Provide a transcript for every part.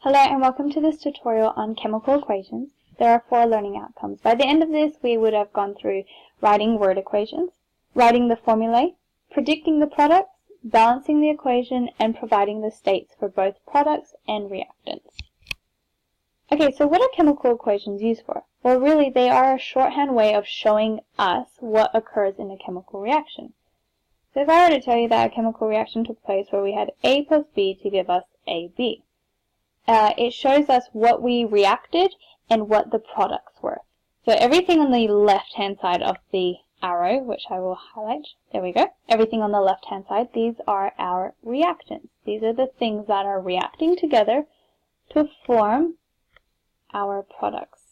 Hello and welcome to this tutorial on chemical equations. There are 4 learning outcomes. By the end of this, we would have gone through writing word equations, writing the formulae, predicting the products, balancing the equation, and providing the states for both products and reactants. Okay, so what are chemical equations used for? Well, really, they are a shorthand way of showing us what occurs in a chemical reaction. So if I were to tell you that a chemical reaction took place where we had A plus B to give us AB, it shows us what we reacted and what the products were. So everything on the left-hand side of the arrow, which I will highlight, there we go, everything on the left-hand side, these are our reactants. These are the things that are reacting together to form our products.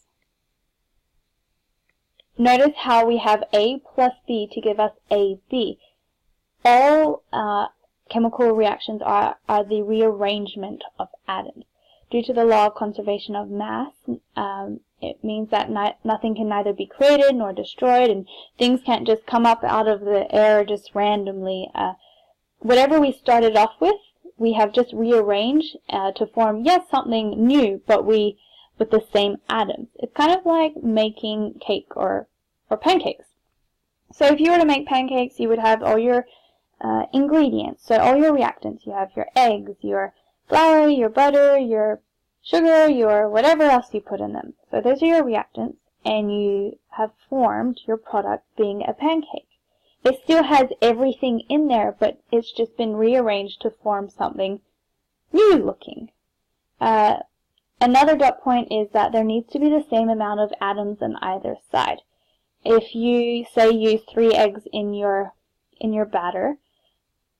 Notice how we have A plus B to give us AB. All chemical reactions are the rearrangement of atoms. Due to the law of conservation of mass, it means that nothing can neither be created nor destroyed, and things can't just come up out of the air just randomly. Whatever we started off with, we have just rearranged to form, yes, something new, but with the same atoms. It's kind of like making cake or pancakes. So if you were to make pancakes, you would have all your ingredients, so all your reactants. You have your eggs, your flour, your butter, your sugar, your whatever else you put in them. So those are your reactants, and you have formed your product being a pancake. It still has everything in there, but it's just been rearranged to form something new looking. Another dot point is that there needs to be the same amount of atoms on either side. If you say use 3 eggs in your batter,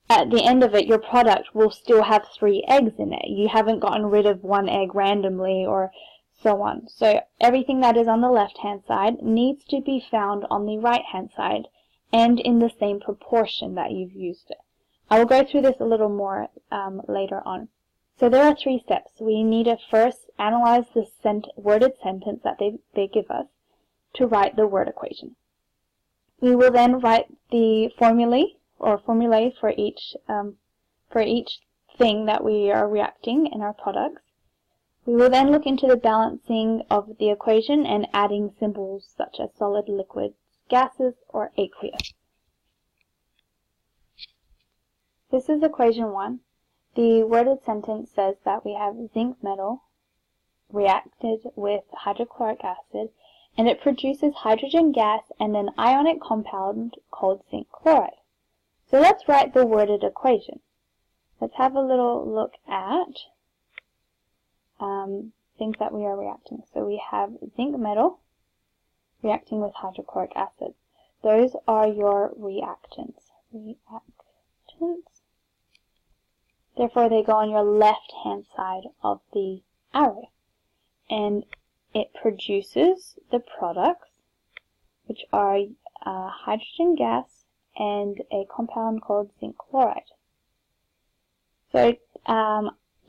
at the end of it, your product will still have 3 eggs in it. You haven't gotten rid of 1 egg randomly or so on. So everything that is on the left-hand side needs to be found on the right-hand side and in the same proportion that you've used it. I will go through this a little more later on. So there are 3 steps. We need to first analyze the worded sentence that they give us to write the word equation. We will then write the formulae for each thing that we are reacting in our products. We will then look into the balancing of the equation and adding symbols such as solid, liquid, gases, or aqueous. This is equation 1. The worded sentence says that we have zinc metal reacted with hydrochloric acid, and it produces hydrogen gas and an ionic compound called zinc chloride. So let's write the worded equation. Let's have a little look at things that we are reacting. So we have zinc metal reacting with hydrochloric acid. Those are your reactants. Therefore, they go on your left-hand side of the arrow. And it produces the products, which are hydrogen gas and a compound called zinc chloride. So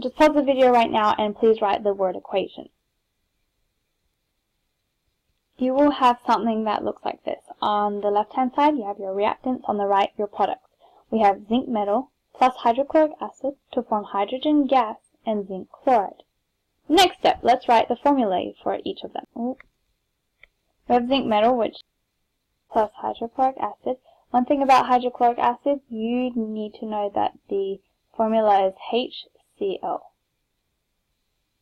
just pause the video right now and please write the word equation. You will have something that looks like this. On the left-hand side, you have your reactants. On the right, your products. We have zinc metal plus hydrochloric acid to form hydrogen gas and zinc chloride. Next step, let's write the formulae for each of them. We have zinc metal, which plus hydrochloric acid. One thing about hydrochloric acid, you need to know that the formula is HCl.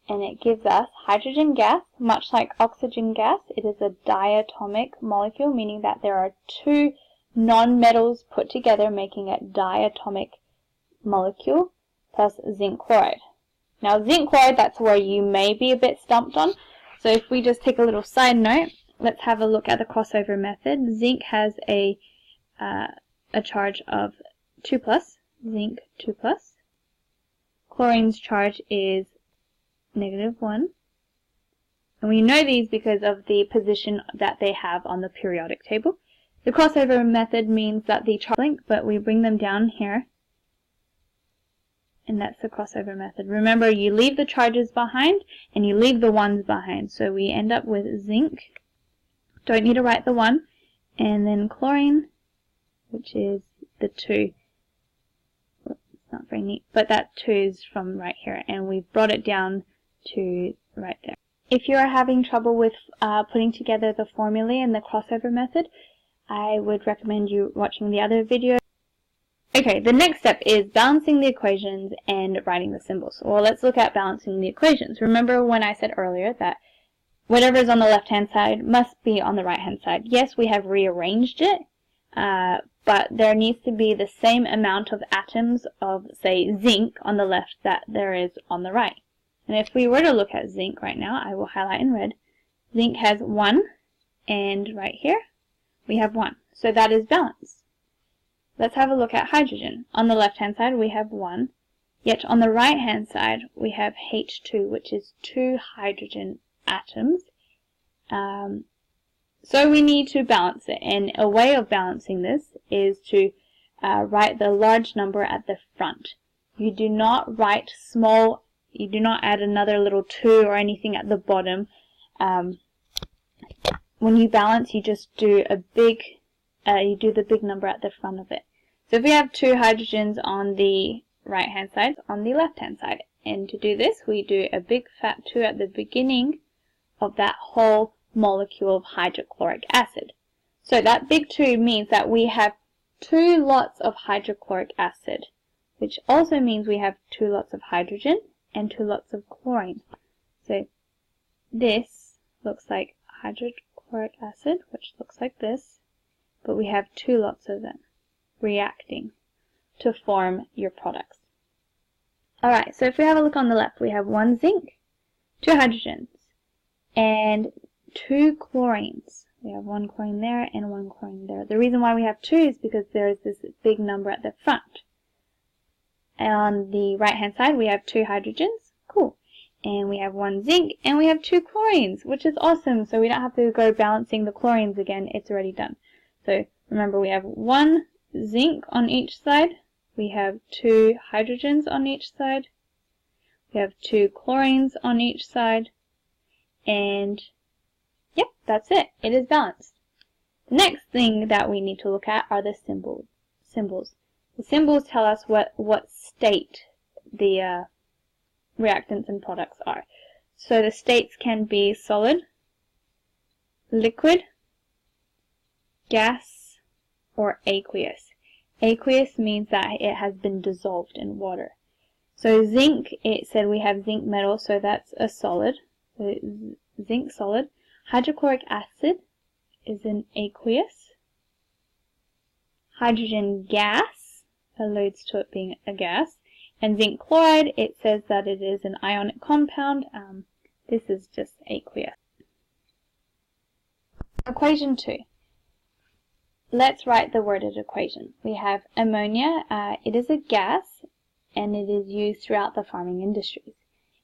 And it gives us hydrogen gas, much like oxygen gas. It is a diatomic molecule, meaning that there are 2 non-metals put together, making it diatomic molecule, plus zinc chloride. Now zinc chloride, that's where you may be a bit stumped on. So if we just take a little side note, let's have a look at the crossover method. Zinc has a charge of 2+, zinc 2+. Chlorine's charge is -1. And we know these because of the position that they have on the periodic table. The crossover method means that the charge link, but we bring them down here. And that's the crossover method. Remember, you leave the charges behind and you leave the 1s behind. So we end up with zinc. Don't need to write the 1. And then chlorine, which is the 2. It's not very neat, but that 2 is from right here. And we've brought it down to right there. If you are having trouble with putting together the formulae and the crossover method, I would recommend you watching the other video. Okay, the next step is balancing the equations and writing the symbols. Well, let's look at balancing the equations. Remember when I said earlier that whatever is on the left-hand side must be on the right-hand side. Yes, we have rearranged it, but there needs to be the same amount of atoms of, say, zinc on the left that there is on the right. And if we were to look at zinc right now, I will highlight in red. Zinc has 1, and right here we have 1. So that is balanced. Let's have a look at hydrogen. On the left-hand side we have 1, yet on the right-hand side we have H2, which is 2 hydrogen atoms. So we need to balance it, and a way of balancing this is to write the large number at the front. You do not write small, you do not add another little 2 or anything at the bottom. When you balance, you just do a big, the big number at the front of it. So if we have 2 hydrogens on the right hand side, on the left hand side, and to do this we do a big fat 2 at the beginning of that whole molecule of hydrochloric acid. So that big 2 means that we have 2 lots of hydrochloric acid, which also means we have 2 lots of hydrogen and 2 lots of chlorine. So this looks like hydrochloric acid, which looks like this, but we have 2 lots of them reacting to form your products. Alright, so if we have a look on the left, we have 1 zinc, 2 hydrogens, and 2 chlorines. We have 1 chlorine there and 1 chlorine there. The reason why we have 2 is because there is this big number at the front. On the right hand side we have 2 hydrogens, cool, and we have 1 zinc and we have 2 chlorines, which is awesome. So we don't have to go balancing the chlorines again, it's already done. So remember, we have 1 zinc on each side, we have 2 hydrogens on each side, we have 2 chlorines on each side, and yep, that's it. It is balanced. The next thing that we need to look at are the symbols. The symbols tell us what state the reactants and products are. So the states can be solid, liquid, gas, or aqueous. Aqueous means that it has been dissolved in water. So zinc, it said we have zinc metal, so that's a solid. So zinc solid. Hydrochloric acid is an aqueous. Hydrogen gas alludes to it being a gas. And zinc chloride, it says that it is an ionic compound. This is just aqueous. Equation 2. Let's write the worded equation. We have ammonia. It is a gas, and it is used throughout the farming industries.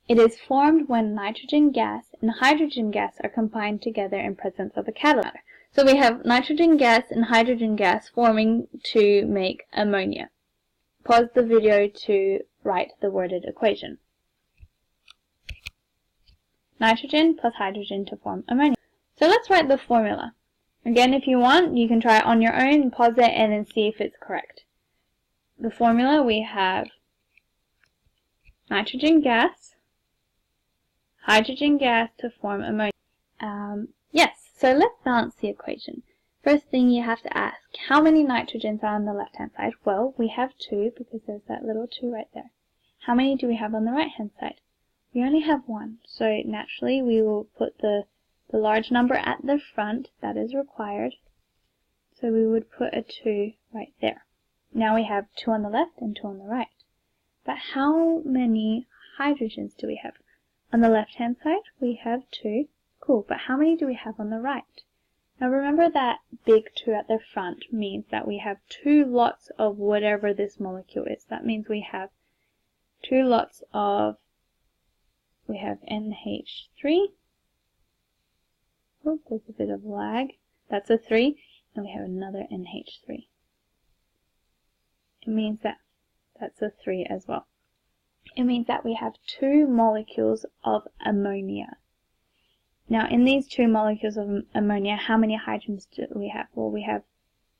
It is formed when nitrogen gas and hydrogen gas are combined together in presence of a catalyst. So we have nitrogen gas and hydrogen gas forming to make ammonia. Pause the video to write the worded equation. Nitrogen plus hydrogen to form ammonia. So let's write the formula. Again, if you want, you can try it on your own, pause it, and then see if it's correct. The formula, we have nitrogen gas, hydrogen gas to form ammonia. Yes, so let's balance the equation. First thing you have to ask, how many nitrogens are on the left-hand side? Well, we have 2 because there's that little 2 right there. How many do we have on the right-hand side? We only have 1, so naturally we will put the large number at the front, that is required. So we would put a 2 right there. Now we have 2 on the left and 2 on the right. But how many hydrogens do we have? On the left-hand side, we have 2. Cool, but how many do we have on the right? Now remember that big 2 at the front means that we have 2 lots of whatever this molecule is. That means we have 2 lots of, we have NH3. Oh, there's a bit of lag. That's a 3, and we have another NH3. It means that that's a 3 as well. It means that we have 2 molecules of ammonia. Now, in these 2 molecules of ammonia, how many hydrogens do we have? Well, we have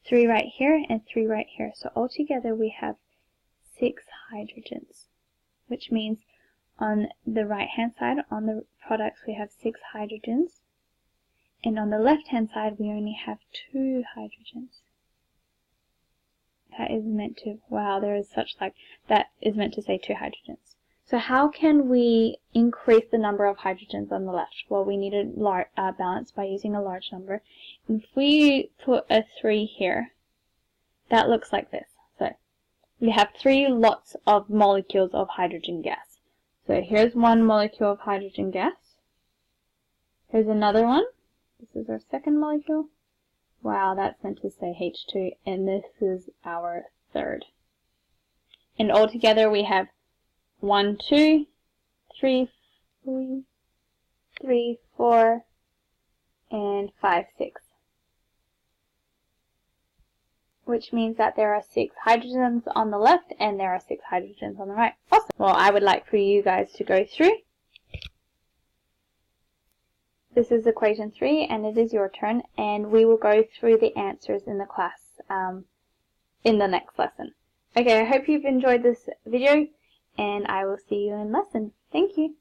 3 right here and 3 right here. So altogether we have 6 hydrogens, which means On the right hand side, on the products, we have 6 hydrogens. And on the left hand side, we only have 2 hydrogens. That is meant to, wow, there is such like, that is meant to say 2 hydrogens. So how can we increase the number of hydrogens on the left? Well, we need a balance by using a large number. If we put a 3 here, that looks like this. So we have 3 lots of molecules of hydrogen gas. So here's 1 molecule of hydrogen gas. Here's another one. This is our second molecule. Wow, that's meant to say H2, and this is our third. And altogether we have 1, 2, 3, 4, and 5, 6. Which means that there are 6 hydrogens on the left and there are 6 hydrogens on the right. Awesome. Well, I would like for you guys to go through. This is equation 3 and it is your turn, and we will go through the answers in the class in the next lesson. Okay, I hope you've enjoyed this video and I will see you in lesson. Thank you.